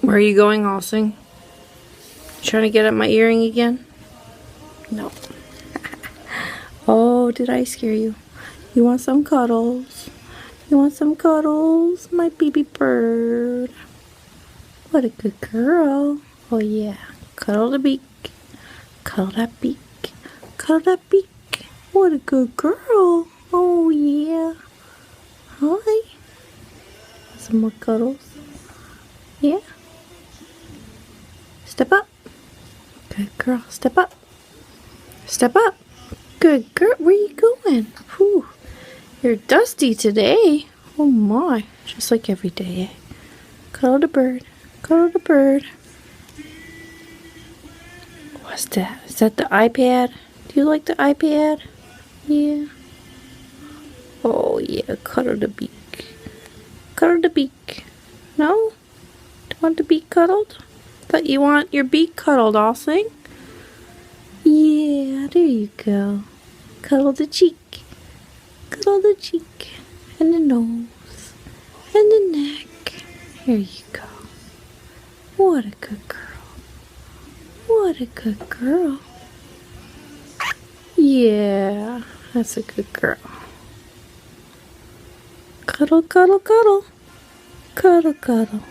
Where are you going, Allsing? Trying to get at my earring again? No. Oh, did I scare you? You want some cuddles? You want some cuddles, my baby bird? What a good girl. Oh yeah. Cuddle the beak. Cuddle that beak. Cuddle that beak. What a good girl. Oh yeah. Hi. Some more cuddles. Yeah. Step up. Good girl. Step up. Step up. Good girl. Where you going? Whew. You're dusty today. Oh my. Just like every day. Cuddle the bird. Cuddle the bird. What's that? Is that the iPad? Do you like the iPad? Yeah. Oh yeah. Cuddle the beak. Cuddle the beak. No? Don't want the beak cuddled? But you want your beak cuddled, Allsing? Yeah, there you go. Cuddle the cheek. Cuddle the cheek. And the nose. And the neck. Here you go. What a good girl. What a good girl. Yeah, that's a good girl. Cuddle, cuddle, cuddle. Cuddle, cuddle.